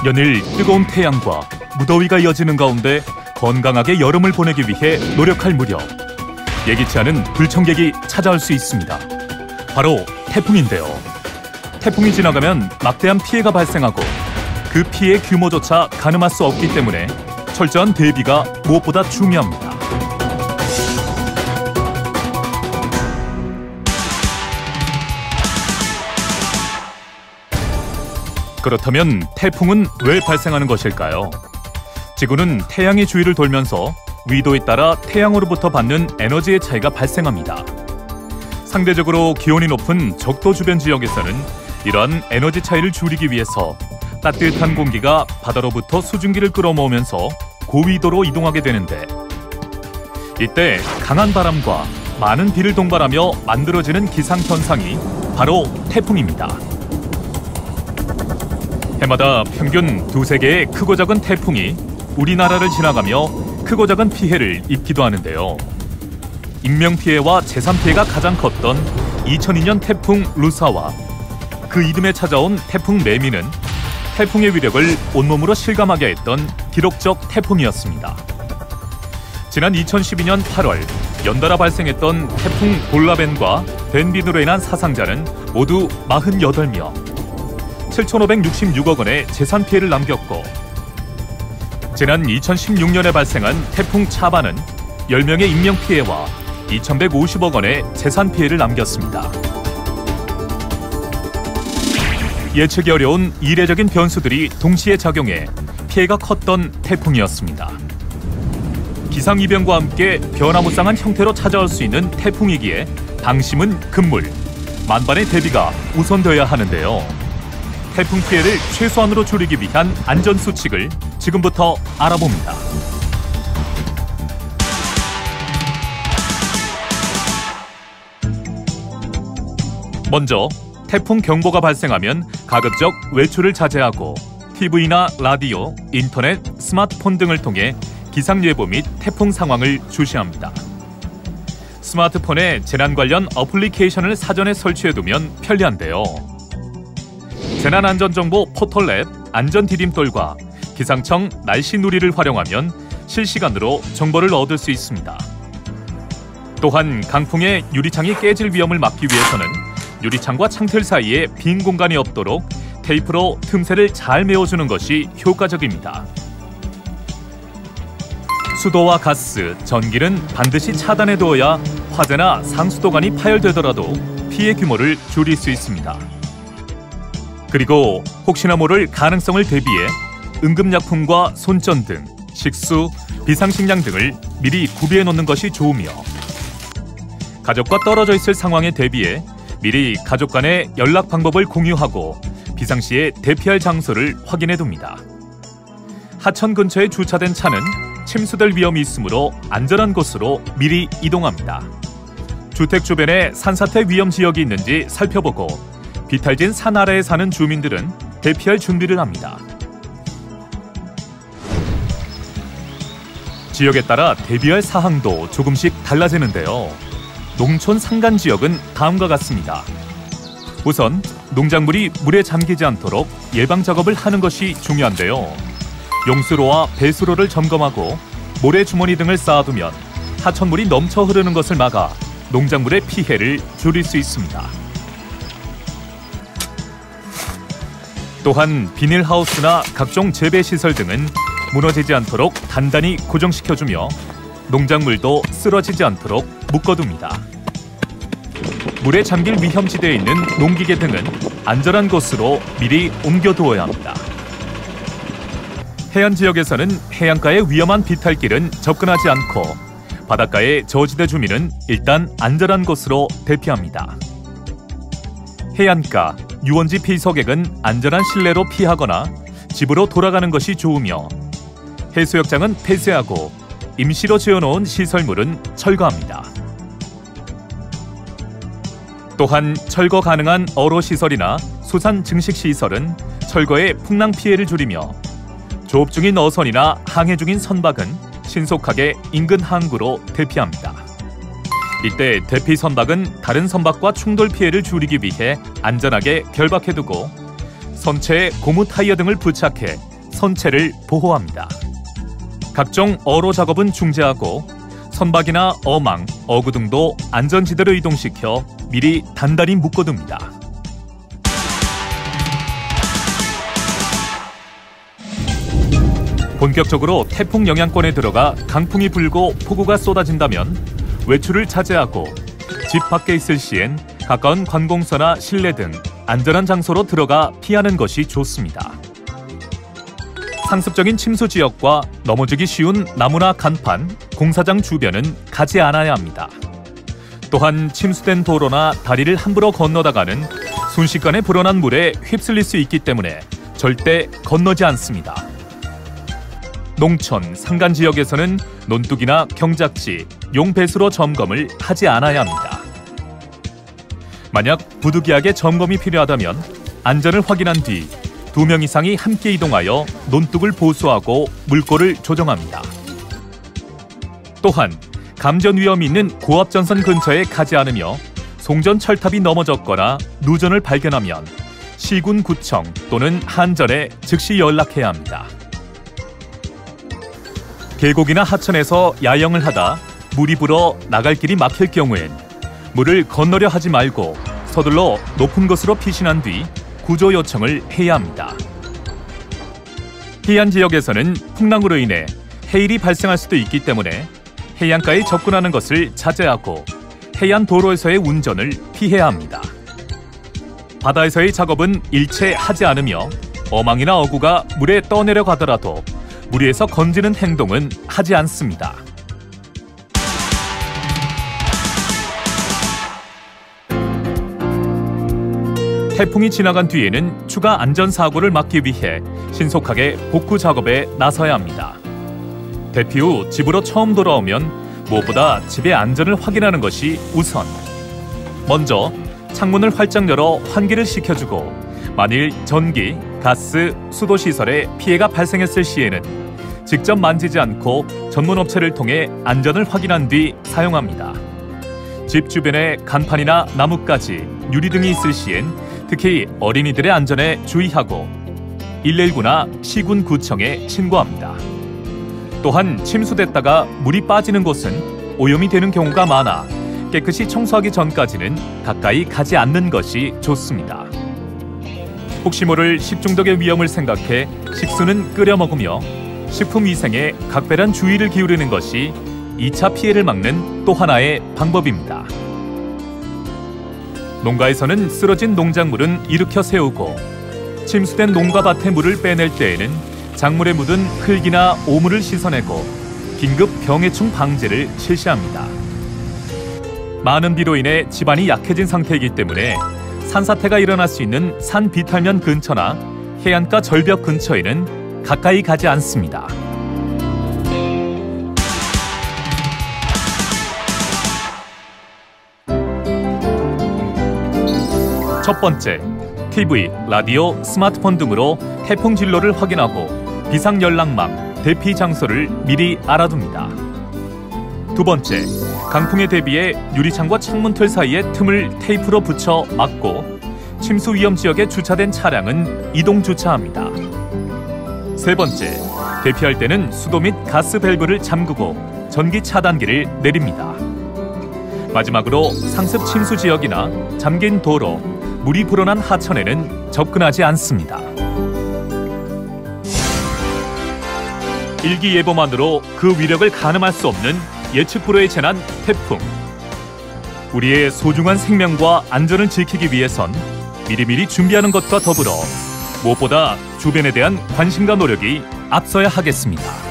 연일 뜨거운 태양과 무더위가 이어지는 가운데 건강하게 여름을 보내기 위해 노력할 무렵 예기치 않은 불청객이 찾아올 수 있습니다. 바로 태풍인데요. 태풍이 지나가면 막대한 피해가 발생하고 그 피해 규모조차 가늠할 수 없기 때문에 철저한 대비가 무엇보다 중요합니다. 그렇다면 태풍은 왜 발생하는 것일까요? 지구는 태양의 주위를 돌면서 위도에 따라 태양으로부터 받는 에너지의 차이가 발생합니다. 상대적으로 기온이 높은 적도 주변 지역에서는 이러한 에너지 차이를 줄이기 위해서 따뜻한 공기가 바다로부터 수증기를 끌어모으면서 고위도로 이동하게 되는데, 이때 강한 바람과 많은 비를 동반하며 만들어지는 기상현상이 바로 태풍입니다. 해마다 평균 2~3개의 크고 작은 태풍이 우리나라를 지나가며 크고 작은 피해를 입기도 하는데요. 인명피해와 재산피해가 가장 컸던 2002년 태풍 루사와 그 이듬해 찾아온 태풍 매미는 태풍의 위력을 온몸으로 실감하게 했던 기록적 태풍이었습니다. 지난 2012년 8월 연달아 발생했던 태풍 볼라벤과 벤빈으로 인한 사상자는 모두 48명, 7,566억 원의 재산 피해를 남겼고, 지난 2016년에 발생한 태풍 차바는 10명의 인명 피해와 2,150억 원의 재산 피해를 남겼습니다. 예측이 어려운 이례적인 변수들이 동시에 작용해 피해가 컸던 태풍이었습니다. 기상이변과 함께 변화무쌍한 형태로 찾아올 수 있는 태풍이기에 방심은 금물, 만반의 대비가 우선되어야 하는데요. 태풍 피해를 최소한으로 줄이기 위한 안전수칙을 지금부터 알아봅니다. 먼저 태풍 경보가 발생하면 가급적 외출을 자제하고 TV나 라디오, 인터넷, 스마트폰 등을 통해 기상예보 및 태풍 상황을 주시합니다. 스마트폰에 재난 관련 어플리케이션을 사전에 설치해두면 편리한데요. 재난안전정보 포털 앱 안전디딤돌과 기상청 날씨누리를 활용하면 실시간으로 정보를 얻을 수 있습니다. 또한 강풍에 유리창이 깨질 위험을 막기 위해서는 유리창과 창틀 사이에 빈 공간이 없도록 테이프로 틈새를 잘 메워주는 것이 효과적입니다. 수도와 가스, 전기는 반드시 차단해두어야 화재나 상수도관이 파열되더라도 피해 규모를 줄일 수 있습니다. 그리고 혹시나 모를 가능성을 대비해 응급약품과 손전 등 식수, 비상식량 등을 미리 구비해 놓는 것이 좋으며, 가족과 떨어져 있을 상황에 대비해 미리 가족 간의 연락 방법을 공유하고 비상시에 대피할 장소를 확인해 둡니다. 하천 근처에 주차된 차는 침수될 위험이 있으므로 안전한 곳으로 미리 이동합니다. 주택 주변에 산사태 위험 지역이 있는지 살펴보고 비탈진 산 아래에 사는 주민들은 대피할 준비를 합니다. 지역에 따라 대비할 사항도 조금씩 달라지는데요. 농촌 산간 지역은 다음과 같습니다. 우선 농작물이 물에 잠기지 않도록 예방 작업을 하는 것이 중요한데요. 용수로와 배수로를 점검하고 모래주머니 등을 쌓아두면 하천물이 넘쳐 흐르는 것을 막아 농작물의 피해를 줄일 수 있습니다. 또한 비닐하우스나 각종 재배시설 등은 무너지지 않도록 단단히 고정시켜주며 농작물도 쓰러지지 않도록 묶어둡니다. 물에 잠길 위험지대에 있는 농기계 등은 안전한 곳으로 미리 옮겨두어야 합니다. 해안 지역에서는 해안가의 위험한 비탈길은 접근하지 않고 바닷가의 저지대 주민은 일단 안전한 곳으로 대피합니다. 해안가, 유원지 피서객은 안전한 실내로 피하거나 집으로 돌아가는 것이 좋으며, 해수욕장은 폐쇄하고 임시로 지어놓은 시설물은 철거합니다. 또한 철거 가능한 어로시설이나 수산 증식시설은 철거에 풍랑 피해를 줄이며, 조업 중인 어선이나 항해 중인 선박은 신속하게 인근 항구로 대피합니다. 이때 대피 선박은 다른 선박과 충돌 피해를 줄이기 위해 안전하게 결박해두고 선체에 고무 타이어 등을 부착해 선체를 보호합니다. 각종 어로 작업은 중지하고 선박이나 어망, 어구 등도 안전지대로 이동시켜 미리 단단히 묶어둡니다. 본격적으로 태풍 영향권에 들어가 강풍이 불고 폭우가 쏟아진다면 외출을 자제하고 집 밖에 있을 시엔 가까운 관공서나 실내 등 안전한 장소로 들어가 피하는 것이 좋습니다. 상습적인 침수 지역과 넘어지기 쉬운 나무나 간판, 공사장 주변은 가지 않아야 합니다. 또한 침수된 도로나 다리를 함부로 건너다가는 순식간에 불어난 물에 휩쓸릴 수 있기 때문에 절대 건너지 않습니다. 농촌, 산간 지역에서는 논둑이나 경작지, 용배수로 점검을 하지 않아야 합니다. 만약 부득이하게 점검이 필요하다면 안전을 확인한 뒤 2명 이상이 함께 이동하여 논둑을 보수하고 물꼬를 조정합니다. 또한 감전 위험이 있는 고압전선 근처에 가지 않으며 송전 철탑이 넘어졌거나 누전을 발견하면 시군구청 또는 한전에 즉시 연락해야 합니다. 계곡이나 하천에서 야영을 하다 물이 불어 나갈 길이 막힐 경우엔 물을 건너려 하지 말고 서둘러 높은 곳으로 피신한 뒤 구조 요청을 해야 합니다. 해안 지역에서는 풍랑으로 인해 해일이 발생할 수도 있기 때문에 해안가에 접근하는 것을 자제하고 해안 도로에서의 운전을 피해야 합니다. 바다에서의 작업은 일체 하지 않으며 어망이나 어구가 물에 떠내려 가더라도 물 위에서 건지는 행동은 하지 않습니다. 태풍이 지나간 뒤에는 추가 안전사고를 막기 위해 신속하게 복구 작업에 나서야 합니다. 대피 후 집으로 처음 돌아오면 무엇보다 집의 안전을 확인하는 것이 우선. 먼저 창문을 활짝 열어 환기를 시켜주고 만일 전기, 가스, 수도시설에 피해가 발생했을 시에는 직접 만지지 않고 전문업체를 통해 안전을 확인한 뒤 사용합니다. 집 주변에 간판이나 나뭇가지, 유리 등이 있을 시엔 특히 어린이들의 안전에 주의하고 119나 시군구청에 신고합니다. 또한 침수됐다가 물이 빠지는 곳은 오염이 되는 경우가 많아 깨끗이 청소하기 전까지는 가까이 가지 않는 것이 좋습니다. 혹시 모를 식중독의 위험을 생각해 식수는 끓여 먹으며 식품 위생에 각별한 주의를 기울이는 것이 2차 피해를 막는 또 하나의 방법입니다. 농가에서는 쓰러진 농작물은 일으켜 세우고 침수된 농가밭의 물을 빼낼 때에는 작물에 묻은 흙이나 오물을 씻어내고 긴급 병해충 방제를 실시합니다. 많은 비로 인해 집안이 약해진 상태이기 때문에 산사태가 일어날 수 있는 산 비탈면 근처나 해안가 절벽 근처에는 가까이 가지 않습니다. 첫 번째, TV, 라디오, 스마트폰 등으로 태풍 진로를 확인하고 비상연락망, 대피 장소를 미리 알아둡니다. 두 번째, 강풍에 대비해 유리창과 창문틀 사이에 틈을 테이프로 붙여 막고 침수 위험 지역에 주차된 차량은 이동 주차합니다. 세 번째, 대피할 때는 수도 및 가스 밸브를 잠그고 전기 차단기를 내립니다. 마지막으로 상습 침수 지역이나 잠긴 도로, 물이 불어난 하천에는 접근하지 않습니다. 일기예보만으로 그 위력을 가늠할 수 없는 예측 불허의 재난 태풍. 우리의 소중한 생명과 안전을 지키기 위해선 미리미리 준비하는 것과 더불어 무엇보다 주변에 대한 관심과 노력이 앞서야 하겠습니다.